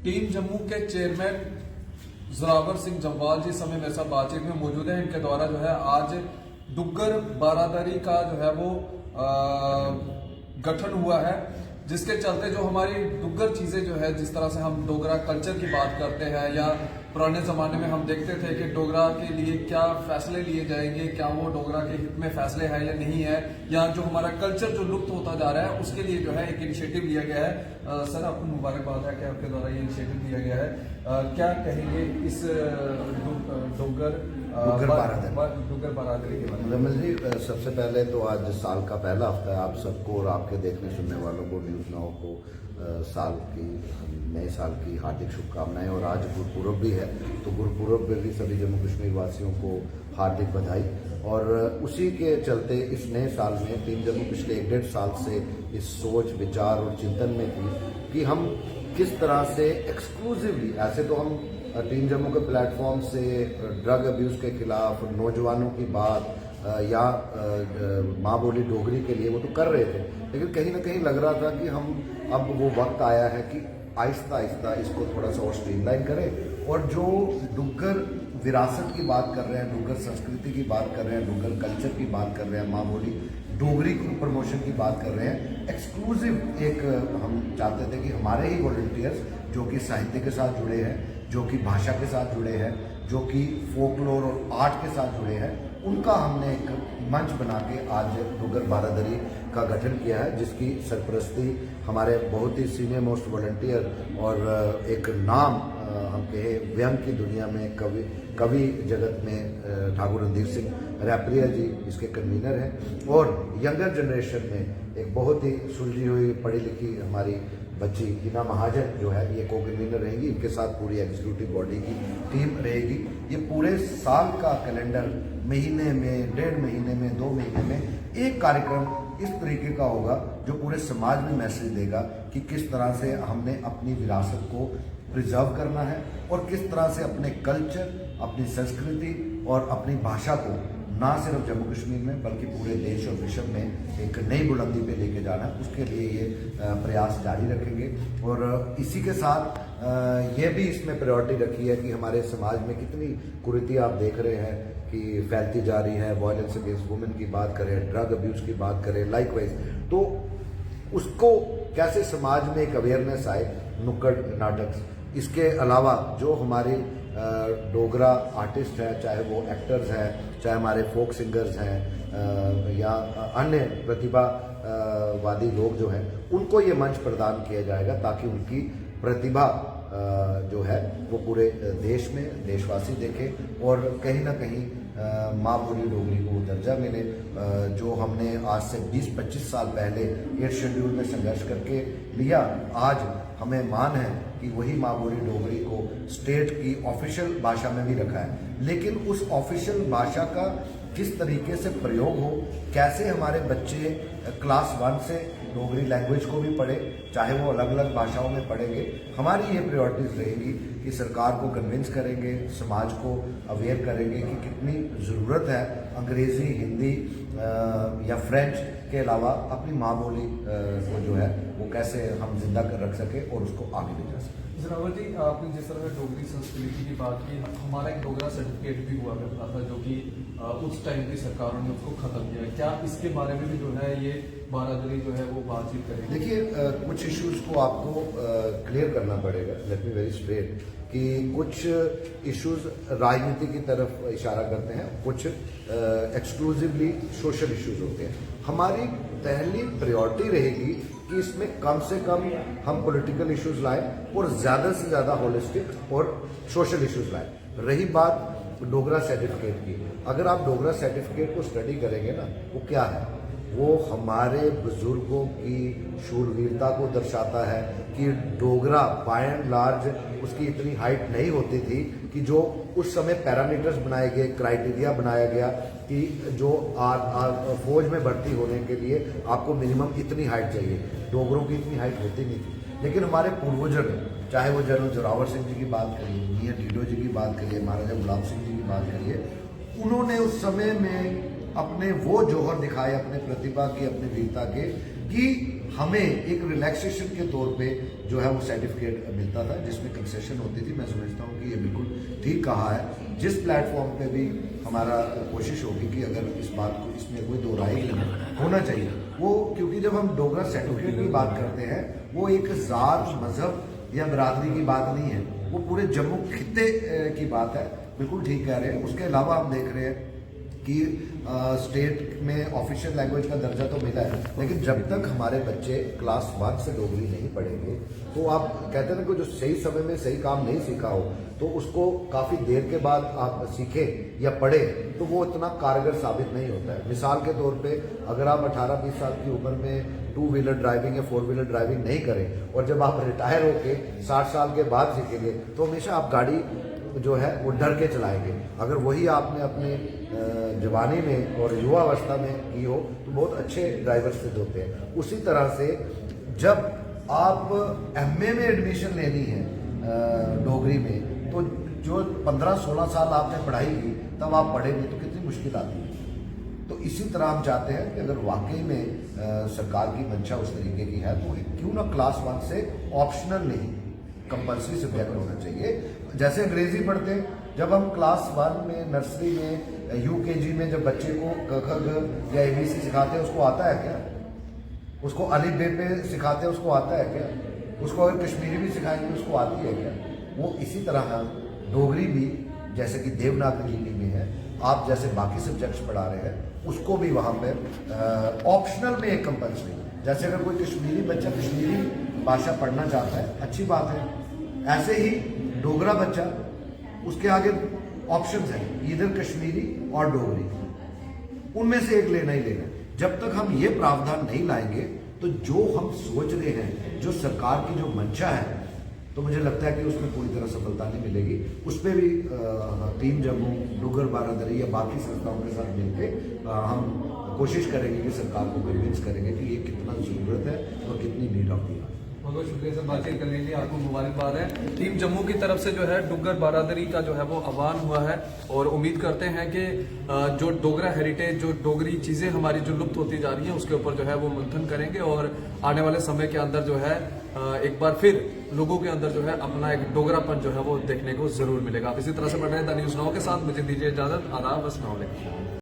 Team Jammu के chairman Zorawar Singh Jamwal जी समय मेरे साथ बातचीत में मौजूद है। इनके द्वारा जो है आज डुग्गर बारादरी का जो है वो गठन हुआ है, जिसके चलते जो हमारी डुग्गर चीजें जो है, जिस तरह से हम डोगरा कल्चर की बात करते हैं या पुराने जमाने में हम देखते थे कि डोगरा के लिए क्या फैसले लिए जाएंगे, क्या वो डोगरा के हित में फैसले हैं या नहीं है, या जो हमारा कल्चर जो लुप्त होता जा रहा है उसके लिए जो है एक इनिशिएटिव लिया गया है। सर, आपको मुबारकबाद है कि आपके द्वारा ये इनिशिएटिव लिया गया है। क्या कहेंगे इस डुग्गर बारादरी के बारे में? जी, सबसे पहले तो आज साल का पहला हफ्ता है। आप सबको और आपके देखने सुनने वालों को, न्यूज़ नाउ को नए साल की हार्दिक शुभकामनाएं। और आज गुरुपुरब भी है, तो गुरुपुरब पे भी सभी जम्मू कश्मीर वासियों को हार्दिक बधाई। और उसी के चलते इस नए साल में टीम जम्मू पिछले 1.5 साल से इस सोच, विचार और चिंतन में थी कि हम किस तरह से एक्सक्लूसिवली, ऐसे तो हम टीम जम्मू के प्लेटफॉर्म से ड्रग अब्यूज़ के खिलाफ, नौजवानों की बात या माँ बोली डोगरी के लिए वो तो कर रहे थे, लेकिन कहीं ना कहीं लग रहा था कि हम अब वो वक्त आया है कि आहिस्ता आहिस्ता इसको थोड़ा सा और स्ट्रीमलाइन करें। और जो डुग्गर विरासत की बात कर रहे हैं, डुग्गर संस्कृति की बात कर रहे हैं, डुग्गर कल्चर की बात कर रहे हैं, माँ बोली डोगरी की प्रमोशन की बात कर रहे हैं, एक्सक्लूसिव एक हम चाहते थे कि हमारे ही वॉलंटियर्स जो कि साहित्य के साथ जुड़े हैं, जो कि भाषा के साथ जुड़े हैं, जो कि फोकलोर और आर्ट के साथ जुड़े हैं, उनका हमने एक मंच बना के आज डुग्गर बारादरी का गठन किया है, जिसकी सरपरस्ती हमारे बहुत ही सीनियर मोस्ट वॉलंटियर और एक नाम हम कहे व्यंग की दुनिया में कवि जगत में ठाकुर रणधीर सिंह रैपरिया जी इसके कन्वीनर हैं। और यंगर जनरेशन में एक बहुत ही सुलझी हुई पढ़ी लिखी हमारी बच्ची हिना महाजन जो है ये को कन्वीनर रहेंगी। इनके साथ पूरी एग्जीक्यूटिव बॉडी की टीम रहेगी। ये पूरे साल का कैलेंडर महीने में, 1.5 महीने में, 2 महीने में एक कार्यक्रम इस तरीके का होगा जो पूरे समाज में मैसेज देगा कि किस तरह से हमने अपनी विरासत को प्रिजर्व करना है और किस तरह से अपने कल्चर, अपनी संस्कृति और अपनी भाषा को ना सिर्फ जम्मू कश्मीर में बल्कि पूरे देश और विश्व में एक नई बुलंदी पे लेके जाना है। उसके लिए ये प्रयास जारी रखेंगे। और इसी के साथ ये भी इसमें प्रायोरिटी रखी है कि हमारे समाज में कितनी कुरीतियाँ आप देख रहे हैं कि फैलती जा रही है। वायलेंस अगेंस्ट वुमेन की बात करें, ड्रग अब्यूज़ की बात करें, लाइकवाइज, तो उसको कैसे समाज में एक अवेयरनेस आए, नुक्कड़ नाटक। इसके अलावा जो हमारे डोगरा आर्टिस्ट हैं, चाहे वो एक्टर्स हैं, चाहे हमारे फोक सिंगर्स हैं या अन्य प्रतिभावादी लोग जो हैं, उनको ये मंच प्रदान किया जाएगा ताकि उनकी प्रतिभा जो है वो पूरे देश में देशवासी देखें और कहीं ना कहीं माँ बोली डोगरी को दर्जा मिले। जो हमने आज से 20-25 साल पहले 8 शेड्यूल में संघर्ष करके लिया, आज हमें मान है कि वही माँ बोली डोगरी को स्टेट की ऑफिशियल भाषा में भी रखा है। लेकिन उस ऑफिशियल भाषा का किस तरीके से प्रयोग हो, कैसे हमारे बच्चे क्लास 1 से डोगरी लैंग्वेज को भी पढ़े, चाहे वो अलग अलग भाषाओं में पढ़ेंगे, हमारी ये प्रायोरिटीज रहेंगी कि सरकार को कन्विंस करेंगे, समाज को अवेयर करेंगे कि कितनी ज़रूरत है अंग्रेज़ी, हिंदी या फ्रेंच के अलावा अपनी माँ बोली को जो है वो कैसे हम जिंदा कर रख सके और उसको आगे ले जा सके। जोरावर जी, आपने जिस तरह डोगरी संस्कृति की बात की, हमारा एक डोगरा सर्टिफिकेट भी हुआ करता था जो कि उस टाइम की सरकारों ने उसको खत्म किया। क्या इसके बारे में भी जो है ये बारादरी जो है वो बातचीत करेगी? देखिए, कुछ इश्यूज को आपको क्लियर करना पड़ेगा। लेट मी वेरी स्ट्रेट कि कुछ इश्यूज राजनीति की तरफ इशारा करते हैं, कुछ एक्सक्लूसिवली सोशल इश्यूज होते हैं। हमारी पहली प्रायोरिटी रहेगी कि इसमें कम से कम हम पॉलिटिकल इश्यूज लाएं और ज़्यादा से ज़्यादा होलिस्टिक और सोशल इश्यूज लाएं। रही बात डोगरा सर्टिफिकेट की, अगर आप डोगरा सर्टिफिकेट को स्टडी करेंगे ना, वो क्या है, वो हमारे बुजुर्गों की शूरवीरता को दर्शाता है कि डोगरा बाय एंड लार्ज उसकी इतनी हाइट नहीं होती थी कि जो उस समय पैरामीटर्स बनाए गए, क्राइटेरिया बनाया गया कि जो फौज में भर्ती होने के लिए आपको मिनिमम इतनी हाइट चाहिए। डोगरों की इतनी हाइट होती नहीं थी, लेकिन हमारे पूर्वजों ने, चाहे वो जनरल जोरावर सिंह जी की बात करिए, मियाँ ढीडो जी की बात करिए, महाराजा गुलाब सिंह जी की बात करिए, उन्होंने उस समय में अपने वो जौहर दिखाए, अपने प्रतिभा की, अपनी वीरता के, कि हमें एक रिलैक्सेशन के तौर पे जो है वो सर्टिफिकेट मिलता था जिसमें कंसेशन होती थी। मैं समझता हूँ कि ये बिल्कुल ठीक कहा है। जिस प्लेटफॉर्म पे भी हमारा कोशिश होगी कि अगर इस बात को, इसमें कोई दो राय नहीं होना चाहिए वो, क्योंकि जब हम डोगरा सर्टिफिकेट की बात करते हैं वो एक जात, मजहब या बरादरी की बात नहीं है, वो पूरे जम्मू खित्ते की बात है। बिल्कुल ठीक कह रहे हैं। उसके अलावा हम देख रहे हैं कि स्टेट में ऑफिशियल लैंग्वेज का दर्जा तो मिला है, लेकिन जब तक हमारे बच्चे क्लास 1 से डोगरी नहीं पढ़ेंगे तो आप कहते हैं ना कि जो सही समय में सही काम नहीं सीखा हो तो उसको काफ़ी देर के बाद आप सीखें या पढ़ें तो वो इतना कारगर साबित नहीं होता है। मिसाल के तौर पे अगर आप 18-20 साल की उम्र में 2 व्हीलर ड्राइविंग या 4 व्हीलर ड्राइविंग नहीं करें और जब आप रिटायर होके 60 साल के बाद सीखेंगे तो हमेशा आप गाड़ी जो है वो डर के चलाएंगे। अगर वही आपने अपने जवानी में और युवा अवस्था में की हो तो बहुत अच्छे ड्राइवर सिद्ध होते हैं। उसी तरह से जब आप एमए में एडमिशन लेनी है डोगरी में तो जो 15-16 साल आपने पढ़ाई की तब आप पढ़ेंगे तो कितनी मुश्किल आती है। तो इसी तरह हम चाहते हैं कि अगर वाकई में सरकार की मंशा उस तरीके की है तो क्यों ना क्लास 1 से ऑप्शनल नहीं कंपल्सरी सब्जेक्ट होना चाहिए। जैसे अंग्रेजी पढ़ते हैं, जब हम क्लास 1 में, नर्सरी में, यूकेजी में जब बच्चे को क ख ग या एबीसी सिखाते हैं उसको आता है क्या? उसको अलिफ बे पे सिखाते हैं उसको आता है क्या? उसको अगर कश्मीरी भी सिखाएंगे उसको आती है क्या? वो इसी तरह डोगरी भी जैसे कि देवनागरी लिपि में है, आप जैसे बाकी सब्जेक्ट्स पढ़ा रहे हैं उसको भी वहाँ पर ऑप्शनल में एक कंपल्सरी, जैसे अगर कोई कश्मीरी बच्चा कश्मीरी भाषा पढ़ना चाहता है अच्छी बात है, ऐसे ही डोगरा बच्चा उसके आगे ऑप्शंस हैं, इधर कश्मीरी और डोगरी, उनमें से एक लेना ही लेना। जब तक हम ये प्रावधान नहीं लाएंगे तो जो हम सोच रहे हैं, जो सरकार की जो मंशा है, तो मुझे लगता है कि उसमें पूरी तरह सफलता नहीं मिलेगी। उस पर भी टीम जम्मू, डुगर बारादरी या बाकी संस्थाओं के साथ मिलकर हम कोशिश करेंगे कि सरकार को कन्विंस करेंगे कि ये कितना ज़रूरत है और कितनी नीड ऑफ दी है। बहुत शुक्रिया सर बातचीत करने के लिए, आपको मुबारकबाद है। टीम जम्मू की तरफ से जो है डुग्गर बारादरी का जो है वो आह्वान हुआ है और उम्मीद करते हैं कि जो डोगरा हेरिटेज, जो डोगरी चीज़ें हमारी जो लुप्त होती जा रही हैं उसके ऊपर जो है वो मंथन करेंगे और आने वाले समय के अंदर जो है एक बार फिर लोगों के अंदर जो है अपना एक डोगरापन जो है वो देखने को जरूर मिलेगा। आप इसी तरह से बढ़ रहे हैं द न्यूज़ नाउ के साथ, मुझे दीजिए इजाजत। आदाब, अस्सलाम वालेकुम।